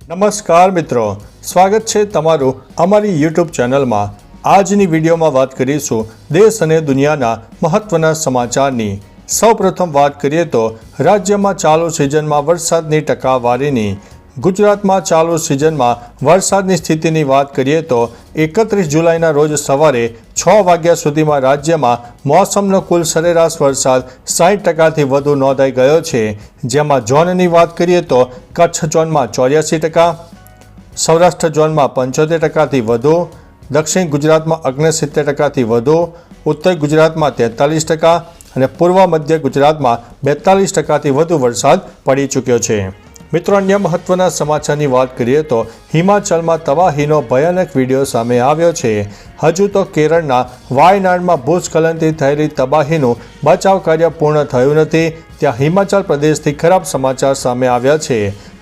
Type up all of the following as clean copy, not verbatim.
નમસ્કાર મિત્રો, સ્વાગત છે તમારું અમારી યુટ્યુબ ચેનલમાં। આજની વિડીયોમાં વાત કરીશું દેશ અને દુનિયાના મહત્વના સમાચારની। સૌપ્રથમ વાત કરીએ તો રાજ્યમાં ચાલુ સિઝનમાં વરસાદની ટકાવારીની। ગુજરાતમાં ચાલુ સિઝનમાં વરસાદની સ્થિતિની વાત કરીએ તો 31 જુલાઈના રોજ સવારે 6 વાગ્યા સુધીમાં રાજ્યમાં મોસમનો કુલ સરેરાશ વરસાદ 60%થી વધુ નોંધાઈ ગયો છે, જેમાં ઝોનની વાત કરીએ તો કચ્છ ઝોનમાં 84%, સૌરાષ્ટ્ર ઝોનમાં 75%થી વધુ, દક્ષિણ ગુજરાતમાં 69%થી વધુ, ઉત્તર ગુજરાતમાં 43% અને પૂર્વ મધ્ય ગુજરાતમાં 42%થી વધુ વરસાદ પડી ચૂક્યો છે। મિત્રો, અન્ય મહત્વના સમાચારની વાત કરીએ તો હિમાચલમાં તબાહીનો ભયાનક વિડીયો સામે આવ્યો છે। હજુ તો કેરળના વાયનાડમાં ભૂસ્ખલનથી થયેલી તબાહીનું બચાવ કાર્ય પૂર્ણ થયું નથી, ત્યાં હિમાચલ પ્રદેશથી ખરાબ સમાચાર સામે આવ્યા છે।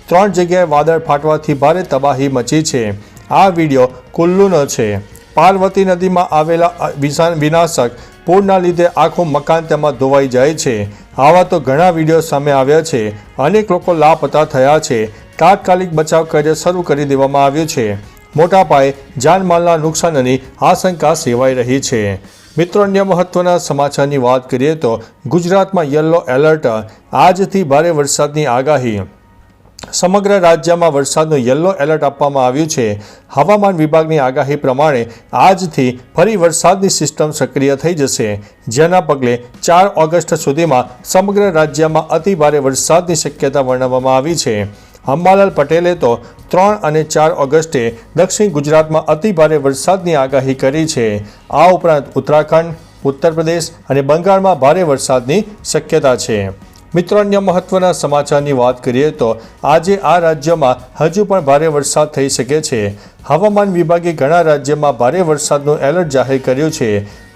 3 જગ્યાએ વાદળ ફાટવાથી ભારે તબાહી મચી છે। આ વિડીયો કુલ્લુનો છે। પાર્વતી નદીમાં આવેલા વિનાશક પૂરના લીધે આખું મકાન તેમાં ધોવાઈ જાય છે। આવા તો ઘણા વિડીયો સામે આવ્યા છે। અનેક લોકો લાપતા થયા છે। તાત્કાલિક બચાવ કાર્ય શરૂ કરી દેવામાં આવ્યું છે। મોટા પાયે જાનમાલના નુકસાનની આશંકા સેવાઈ રહી છે। મિત્રો, અન્ય મહત્વના સમાચારની વાત કરીએ તો ગુજરાતમાં યલો એલર્ટ, આજથી ભારે વરસાદની આગાહી। સમગ્ર રાજ્યમાં વરસાદનું યલો એલર્ટ આપવામાં આવ્યું છે। હવામાન વિભાગની આગાહી પ્રમાણે આજથી ફરી વરસાદની સિસ્ટમ સક્રિય થઈ જશે, જેના પગલે 4 ઓગસ્ટ સુધીમાં સમગ્ર રાજ્યમાં અતિભારે વરસાદની શક્યતા વર્ણવવામાં આવી છે। અંબાલાલ પટેલે તો 3 અને 4 ઓગસ્ટે દક્ષિણ ગુજરાતમાં અતિભારે વરસાદની આગાહી કરી છે। આ ઉપરાંત ઉત્તરાખંડ, ઉત્તર પ્રદેશ અને બંગાળમાં ભારે વરસાદની શક્યતા છે। મિત્રો, અન્ય મહત્વના સમાચારની વાત કરીએ તો આજે આ રાજ્યોમાં હજુ પણ ભારે વરસાદ થઈ શકે છે। હવામાન વિભાગે ઘણા રાજ્યોમાં ભારે વરસાદનું એલર્ટ જાહેર કર્યું છે।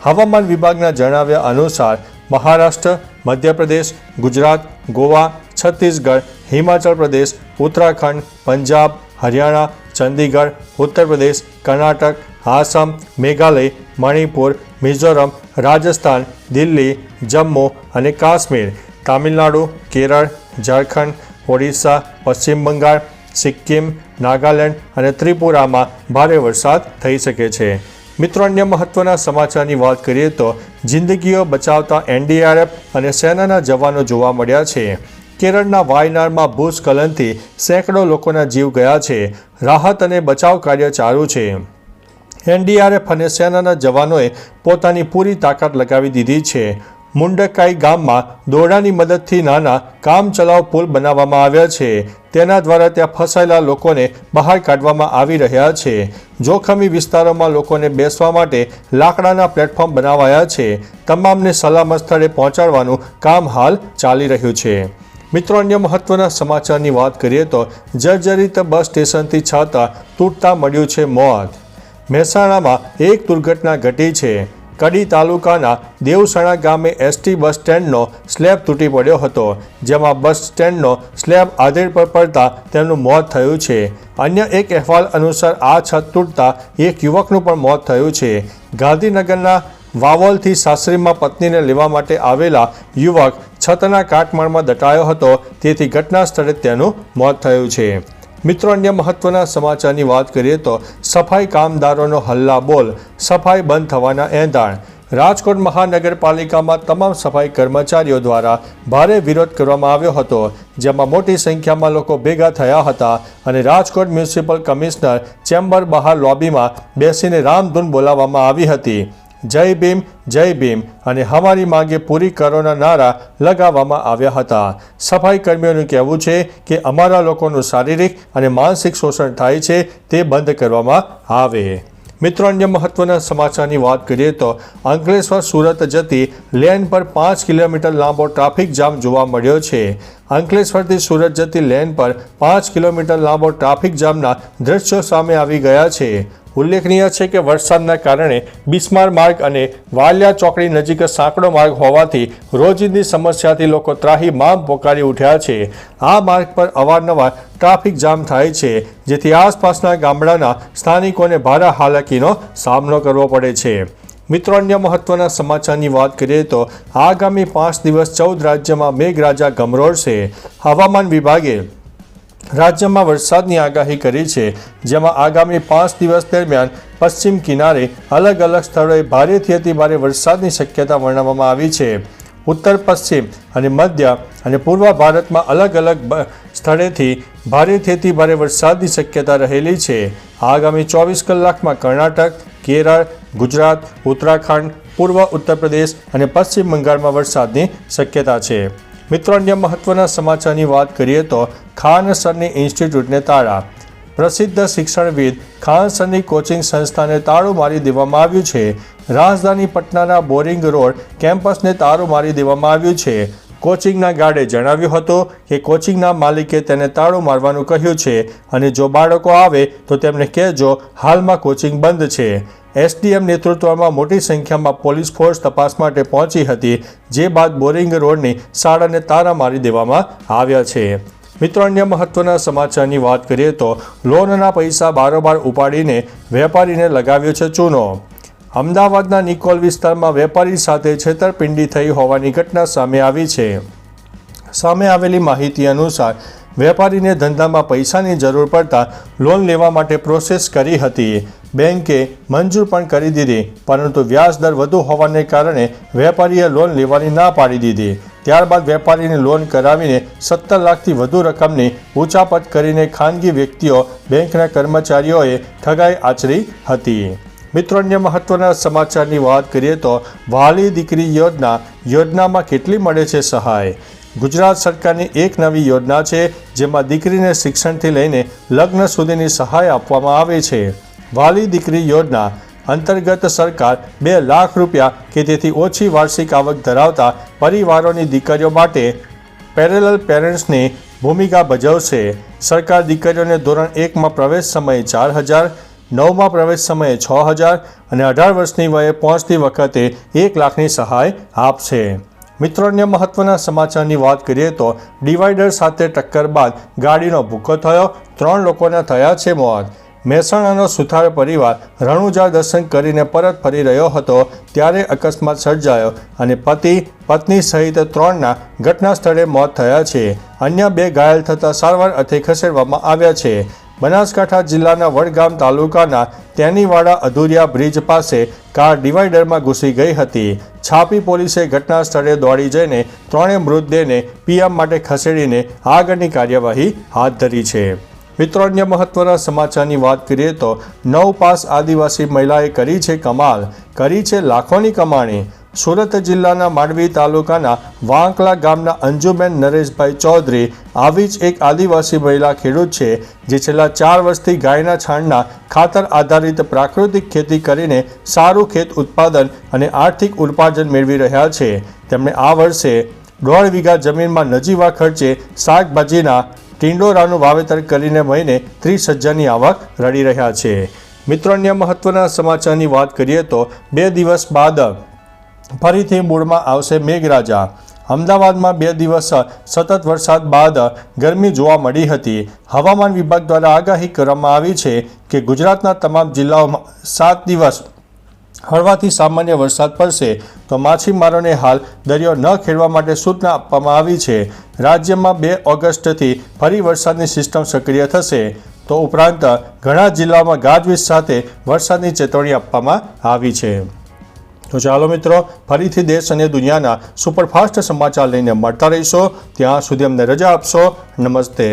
હવામાન વિભાગના જણાવ્યા અનુસાર મહારાષ્ટ્ર, મધ્યપ્રદેશ, ગુજરાત, ગોવા, છત્તીસગઢ, હિમાચલ પ્રદેશ, ઉત્તરાખંડ, પંજાબ, હરિયાણા, ચંદીગઢ, ઉત્તર પ્રદેશ, કર્ણાટક, આસામ, મેઘાલય, મણિપુર, મિઝોરમ, રાજસ્થાન, દિલ્હી, જમ્મુ અને કાશ્મીર, તમિલનાડુ, કેરળ, ઝારખંડ, ઓડિશા, પશ્ચિમ બંગાળ, સિક્કિમ, નાગાલેન્ડ અને ત્રિપુરામાં ભારે વરસાદ થઈ શકે છે। મિત્રો, અન્ય મહત્વના સમાચારની વાત કરીએ તો જિંદગીઓ બચાવતા NDRF અને સેનાના જવાનો જોવા મળ્યા છે। કેરળના વાયનાડમાં ભૂસ્ખલનથી સેંકડો લોકોના જીવ ગયા છે। રાહત અને બચાવ કાર્ય ચાલુ છે। NDRF અને સેનાના જવાનોએ પોતાની પૂરી તાકાત લગાવી દીધી છે। મુંડકાઈ ગામમાં દોરડાની મદદથી નાના કામચલાઉ પુલ બનાવવામાં આવ્યા છે। તેના દ્વારા ત્યાં ફસાયેલા લોકોને બહાર કાઢવામાં આવી રહ્યા છે। જોખમી વિસ્તારોમાં લોકોને બેસવા માટે લાકડાના પ્લેટફોર્મ બનાવાયા છે। તમામને સલામત સ્થળે પહોંચાડવાનું કામ હાલ ચાલી રહ્યું છે। મિત્રો, અન્ય મહત્વના સમાચારની વાત કરીએ તો જર્જરિત બસ સ્ટેશનથી છત તૂટતા મળ્યું છે મોત। મહેસાણામાં એક દુર્ઘટના ઘટી છે। કડી તાલુકાના દેવસણા ગામે ST બસ સ્ટેન્ડનો સ્લેબ તૂટી પડ્યો હતો, જેમાં બસ સ્ટેન્ડનો સ્લેબ આધેડ પર પડતા તેમનું મોત થયું છે। અન્ય એક અહેવાલ અનુસાર આ છત તૂટતા એક યુવકનું પણ મોત થયું છે। ગાંધીનગરના વાવોલથી સાસરીમાં પત્નીને લેવા માટે આવેલા યુવક છતના કાટમાળમાં દટાયો હતો, તેથી ઘટના સ્થળે તેનું મોત થયું છે। મિત્રો, અન્ય મહત્વના સમાચારની વાત કરીએ તો સફાઈ કામદારોનો હલ્લાબોલ, સફાઈ બંધ થવાના એંધાણ। રાજકોટ મહાનગરપાલિકામાં તમામ સફાઈ કર્મચારીઓ દ્વારા ભારે વિરોધ કરવામાં આવ્યો હતો, જેમાં મોટી સંખ્યામાં લોકો ભેગા થયા હતા અને રાજકોટ મ્યુનિસિપલ કમિશનર ચેમ્બર બહાર લોબીમાં બેસીને રામધૂન બોલાવવામાં આવી હતી। જય ભીમ, જય ભીમ અને હમારી માંગે પૂરી કરોના નારા લગાવવામાં આવ્યા હતા। સફાઈ કર્મીઓનું કહેવું છે કે અમારા લોકોનું શારીરિક અને માનસિક શોષણ થાય છે, તે બંધ કરવામાં આવે। મિત્રો, અન્ય મહત્વના સમાચારની વાત કરીએ તો અંકલેશ્વર સુરત જતી લેન પર 5 કિલોમીટર લાંબો ટ્રાફિક જામ જોવા મળ્યો છે। અંકલેશ્વરથી સુરત જતી લેન પર 5 કિલોમીટર લાંબો ટ્રાફિક જામના દ્રશ્યો સામે આવી ગયા છે। ઉલ્લેખનીય છે કે વરસાદના કારણે બિસ્માર માર્ગ અને વાલિયા ચોકડી નજીક સાંકડો માર્ગ હોવાથી રોજિંદી સમસ્યાથી લોકો ત્રાહિમામ પોકારી ઉઠ્યા છે। આ માર્ગ પર અવારનવાર ટ્રાફિક જામ થાય છે, જેથી આસપાસના ગામડાના સ્થાનિકોને ભારે હાલાકીનો સામનો કરવો પડે છે। મિત્રો, અન્ય મહત્વના સમાચારની વાત કરીએ તો આગામી 5 દિવસ 14 રાજ્યમાં મેઘરાજા ગમરોળશે। હવામાન વિભાગે રાજ્યમાં વરસાદની આગાહી કરી છે, જેમાં આગામી 5 દિવસ દરમિયાન પશ્ચિમ કિનારે અલગ અલગ સ્થળોએ ભારેથી અતિ ભારે વરસાદની શક્યતા વર્ણવવામાં આવી છે. ઉત્તર પશ્ચિમ અને મધ્ય અને પૂર્વ ભારતમાં અલગ અલગ સ્થળેથી ભારેથી અતિ ભારે વરસાદની શક્યતા રહેલી છે. આગામી 24 કલાકમાં કર્ણાટક, કેરળ, ગુજરાત, ઉત્તરાખંડ, પૂર્વ ઉત્તર પ્રદેશ અને પશ્ચિમ બંગાળમાં વરસાદની શક્યતા છે. મિત્રો, અન્ય મહત્વના સમાચારની વાત કરીએ તો ખાન સરની ઇન્સ્ટિટ્યૂટને તાળા. પ્રસિદ્ધ શિક્ષણવિદ ખાન સરની કોચિંગ સંસ્થાને તાળું મારી દેવામાં આવ્યું છે. રાજધાની પટનાના બોરિંગ રોડ કેમ્પસને તાળું મારી દેવામાં આવ્યું છે. કોચિંગના ગાર્ડે જણાવ્યું હતું કે કોચિંગના માલિકે તેને તાળું મારવાનું કહ્યું છે અને જો બાળકો આવે તો તેમને કહેજો હાલમાં કોચિંગ બંધ છે. એસડીએમ નેતૃત્વમાં મોટી સંખ્યામાં પોલીસ ફોર્સ તપાસ માટે પહોંચી હતી, જે બાદ બોરિંગ રોડની શાળાને તાળા મારી દેવામાં આવ્યા છે. મિત્રો, અન્ય મહત્વના સમાચારની વાત કરીએ તો લોનના પૈસા બારોબાર ઉપાડીને વેપારીને લગાવ્યો છે ચૂનો. અમદાવાદના નિકોલ વિસ્તારમાં વેપારી સાથે છેતરપિંડી થઈ હોવાની ઘટના સામે આવી છે. સામે આવેલી માહિતી અનુસાર વેપારીને ધંધામાં પૈસાની જરૂર પડતા લોન લેવા માટે પ્રોસેસ કરી હતી. બેંકે મંજૂર પણ કરી દીધી, પરંતુ વ્યાજ દર વધુ હોવાને કારણે વેપારીએ લોન લેવાની ના પાડી દીધી. ત્યારબાદ વેપારીને લોન કરાવીને 17 લાખથી વધુ રકમની ઉચાપત કરીને ખાનગી વ્યક્તિઓ, બેંકના કર્મચારીઓએ ઠગાઈ આચરી હતી. મિત્રો, અન્ય મહત્વના સમાચારની વાત કરીએ તો વહાલી દીકરી યોજનામાં કેટલી મળે છે સહાય. ગુજરાત સરકારની એક નવી યોજના છે, જેમાં દીકરીને શિક્ષણથી લઈને લગ્ન સુધીની સહાય આપવામાં આવે છે. વહાલી દીકરી યોજના અંતર્ગત સરકાર 2 લાખ રૂપિયા કે તેથી ઓછી વાર્ષિક આવક ધરાવતા પરિવારોની દીકરીઓ માટે પેરેલલ પેરેન્ટ્સની ભૂમિકા ભજવશે. સરકાર દીકરીઓને ધોરણ 1માં પ્રવેશ સમયે 4,000, 9માં પ્રવેશ સમયે 6,000 અને 18 વર્ષની વયે પહોંચતી વખતે 1 લાખની સહાય આપશે. મિત્રો, અન્ય મહત્વના સમાચારની વાત કરીએ તો ડિવાઈડર સાથે ટક્કર બાદ ગાડીનો ભૂક્કો થયો, 3 લોકોના થયા છે મોત. મહેસાણાનો સુથાર પરિવાર રણુજા દર્શન કરીને પરત ફરી રહ્યો હતો ત્યારે અકસ્માત સર્જાયો અને પતિ, પત્ની સહિત 3ના ઘટના સ્થળે મોત થયા છે. અન્ય 2 ઘાયલ થતાં સારવાર અર્થે ખસેડવામાં આવ્યા છે. બનાસકાંઠા જિલ્લાના વડગામ તાલુકાના તેનીવાડા અધુરિયા બ્રિજ પાસે કાર ડિવાઈડરમાં ઘૂસી ગઈ હતી. છાપી પોલીસે ઘટના સ્થળે દોડી જઈને 3 મૃતદેહને પીએમ માટે ખસેડીને આગળની કાર્યવાહી હાથ ધરી છે. મિત્રો, અન્ય મહત્વના સમાચારની વાત કરીએ તો 9 પાસ આદિવાસી મહિલાએ કરી છે કમાલ, કરી છે લાખોની કમાણી. સુરત જિલ્લાના માંડવી તાલુકાના વાંકલા ગામના અંજુબેન નરેશભાઈ ચૌધરી આવી જ એક આદિવાસી મહિલા ખેડૂત છે, જે છેલ્લા 4 વર્ષથી ગાયના છાણના ખાતર આધારિત પ્રાકૃતિક ખેતી કરીને સારું ખેત ઉત્પાદન અને આર્થિક ઉપાર્જન મેળવી રહ્યા છે. તેમણે આ વર્ષે 1.5 વીઘા જમીનમાં નજીવા ખર્ચે શાકભાજીના ટિંડોરાનું વાવેતર કરીને મહિને 30,000ની આવક રડી રહ્યા છે. મિત્રો, અન્ય મહત્વના સમાચારની વાત કરીએ તો 2 દિવસ બાદ ફરીથી મૂળમાં આવશે મેઘરાજા. અમદાવાદમાં 2 દિવસ સતત વરસાદ બાદ ગરમી જોવા મળી હતી. હવામાન વિભાગ દ્વારા આગાહી કરવામાં આવી છે કે ગુજરાતના તમામ જિલ્લાઓમાં 7 દિવસ હળવાથી સામાન્ય વરસાદ પડશે, તો માછીમારોને હાલ દરિયો ન ખેડવા માટે સૂચના આપવામાં આવી છે. રાજ્યમાં 2 ઓગસ્ટથી ફરી વરસાદની સિસ્ટમ સક્રિય થશે, તો ઉપરાંત ઘણા જિલ્લાઓમાં ગાજવીજ સાથે વરસાદની ચેતવણી આપવામાં આવી છે. તો ચાલો મિત્રો, ફરીથી દેશ અને દુનિયાના સુપરફાસ્ટ સમાચાર લઈને મળતા રહીશો. ત્યાં સુધી અમને રજા આપશો. નમસ્તે.